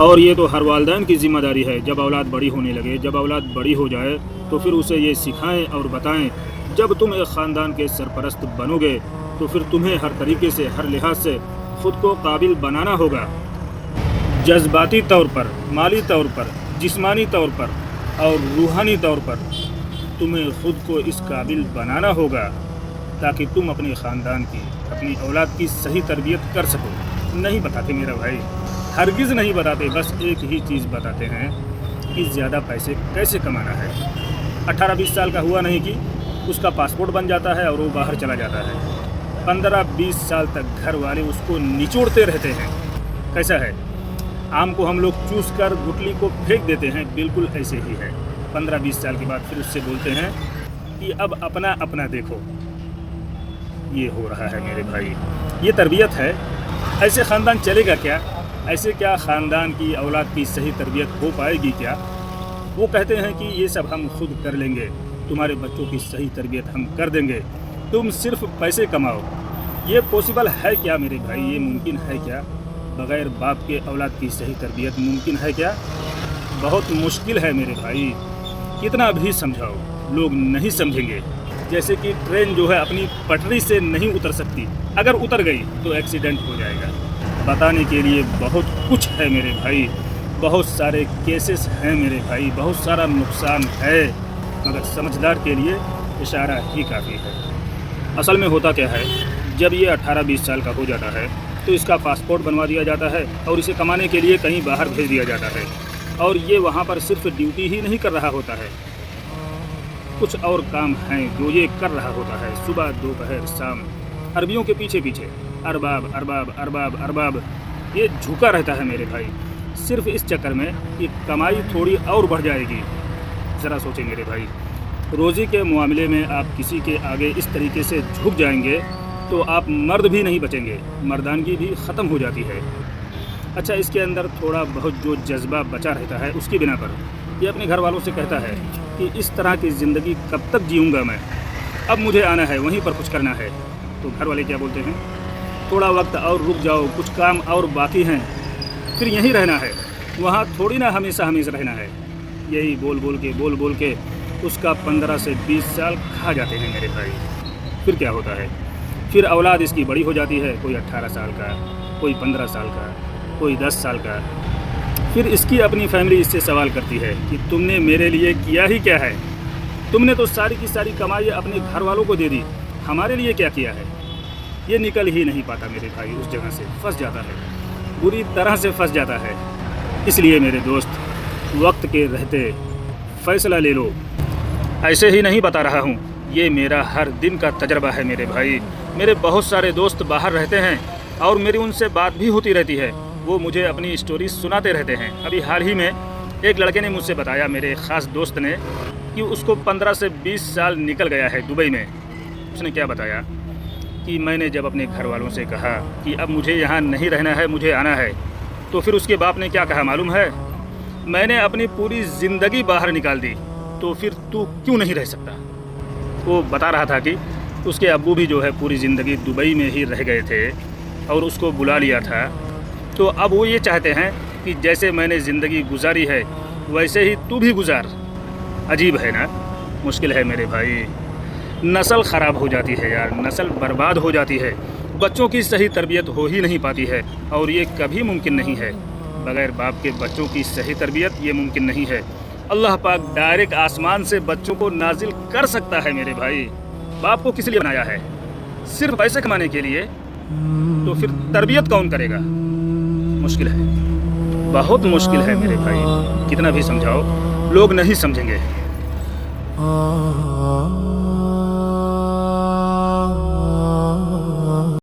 और ये तो हर वालिदैन की ज़िम्मेदारी है, जब औलाद बड़ी होने लगे, जब औलाद बड़ी हो जाए तो फिर उसे ये सिखाएं और बताएं। जब तुम एक ख़ानदान के सरपरस्त बनोगे तो फिर तुम्हें हर तरीके से, हर लिहाज से ख़ुद को काबिल बनाना होगा। जज्बाती तौर पर, माली तौर पर, जिस्मानी तौर पर और रूहानी तौर पर तुम्हें ख़ुद को इस काबिल बनाना होगा ताकि तुम अपने ख़ानदान की, अपनी औलाद की सही तरबियत कर सको। नहीं बताते मेरा भाई, हरगिज़ नहीं बताते। बस एक ही चीज़ बताते हैं कि ज़्यादा पैसे कैसे कमाना है। 18-20 साल का हुआ नहीं कि उसका पासपोर्ट बन जाता है और वो बाहर चला जाता है। 15-20 साल तक घर वाले उसको निचोड़ते रहते हैं। कैसा है, आम को हम लोग चूस कर गुठली को फेंक देते हैं, बिल्कुल ऐसे ही है। 15-20 साल के बाद फिर उससे बोलते हैं कि अब अपना अपना देखो। ये हो रहा है मेरे भाई, ये तरबियत है। ऐसे ख़ानदान चलेगा क्या? ऐसे क्या ख़ानदान की औलाद की सही तरबियत हो पाएगी क्या? वो कहते हैं कि ये सब हम खुद कर लेंगे, तुम्हारे बच्चों की सही तरबियत हम कर देंगे, तुम सिर्फ पैसे कमाओ। ये पॉसिबल है क्या मेरे भाई? ये मुमकिन है क्या? बग़ैर बाप के औलाद की सही तरबियत मुमकिन है क्या? बहुत मुश्किल है मेरे भाई। कितना भी समझाओ लोग नहीं समझेंगे। जैसे कि ट्रेन जो है अपनी पटरी से नहीं उतर सकती, अगर उतर गई तो एक्सीडेंट हो जाएगा। बताने के लिए बहुत कुछ है मेरे भाई, बहुत सारे केसेस हैं मेरे भाई, बहुत सारा नुकसान है, मगर समझदार के लिए इशारा ही काफ़ी है। असल में होता क्या है, जब ये 18-20 साल का हो जाता है तो इसका पासपोर्ट बनवा दिया जाता है और इसे कमाने के लिए कहीं बाहर भेज दिया जाता है। और ये वहाँ पर सिर्फ ड्यूटी ही नहीं कर रहा होता है, कुछ और काम हैं जो ये कर रहा होता है। सुबह, दोपहर, शाम अरबियों के पीछे पीछे अरबाब अरबाब अरबाब अरबाब ये झुका रहता है मेरे भाई, सिर्फ इस चक्कर में कि कमाई थोड़ी और बढ़ जाएगी। ज़रा सोचें मेरे भाई, रोज़ी के मामले में आप किसी के आगे इस तरीके से झुक जाएंगे तो आप मर्द भी नहीं बचेंगे, मर्दानगी भी ख़त्म हो जाती है। अच्छा, इसके अंदर थोड़ा बहुत जो जज्बा बचा रहता है उसकी बिना पर ये अपने घर वालों से कहता है कि इस तरह की ज़िंदगी कब तक जीऊँगा मैं, अब मुझे आना है, वहीं पर कुछ करना है। तो घर वाले क्या बोलते हैं, थोड़ा वक्त और रुक जाओ, कुछ काम और बाकी हैं, फिर यहीं रहना है, वहाँ थोड़ी ना हमेशा हमेशा रहना है। यही बोल बोल के उसका 15 से 20 साल खा जाते हैं मेरे भाई। फिर क्या होता है, फिर औलाद इसकी बड़ी हो जाती है, कोई 18 साल का, कोई 15 साल का, कोई 10 साल का। फिर इसकी अपनी फैमिली इससे सवाल करती है कि तुमने मेरे लिए किया ही क्या है? तुमने तो सारी की सारी कमाई अपने घर वालों को दे दी, हमारे लिए क्या किया है? ये निकल ही नहीं पाता मेरे भाई, उस जगह से फंस जाता है, बुरी तरह से फंस जाता है। इसलिए मेरे दोस्त, वक्त के रहते फ़ैसला ले लो। ऐसे ही नहीं बता रहा हूँ, ये मेरा हर दिन का तजर्बा है मेरे भाई। मेरे बहुत सारे दोस्त बाहर रहते हैं और मेरी उनसे बात भी होती रहती है, वो मुझे अपनी स्टोरी सुनाते रहते हैं। अभी हाल ही में एक लड़के ने मुझसे बताया, मेरे ख़ास दोस्त ने, कि उसको 15 से 20 साल निकल गया है दुबई में। उसने क्या बताया कि मैंने जब अपने घर वालों से कहा कि अब मुझे यहाँ नहीं रहना है, मुझे आना है, तो फिर उसके बाप ने क्या कहा मालूम है? मैंने अपनी पूरी ज़िंदगी बाहर निकाल दी, तो फिर तू क्यों नहीं रह सकता? वो बता रहा था कि उसके अब्बू भी जो है पूरी ज़िंदगी दुबई में ही रह गए थे और उसको बुला लिया था, तो अब वो ये चाहते हैं कि जैसे मैंने ज़िंदगी गुजारी है वैसे ही तू भी गुजार। अजीब है ना, मुश्किल है मेरे भाई। नस्ल ख़राब हो जाती है यार, नस्ल बर्बाद हो जाती है, बच्चों की सही तरबियत हो ही नहीं पाती है, और ये कभी मुमकिन नहीं है। बग़ैर बाप के बच्चों की सही तरबियत ये मुमकिन नहीं है। अल्लाह पाक डायरेक्ट आसमान से बच्चों को नाजिल कर सकता है मेरे भाई। बाप को किस लिए बनाया है? सिर्फ पैसे कमाने के लिए? तो फिर तरबियत कौन करेगा? मुश्किल है, बहुत मुश्किल है मेरे भाई। कितना भी समझाओ लोग नहीं समझेंगे।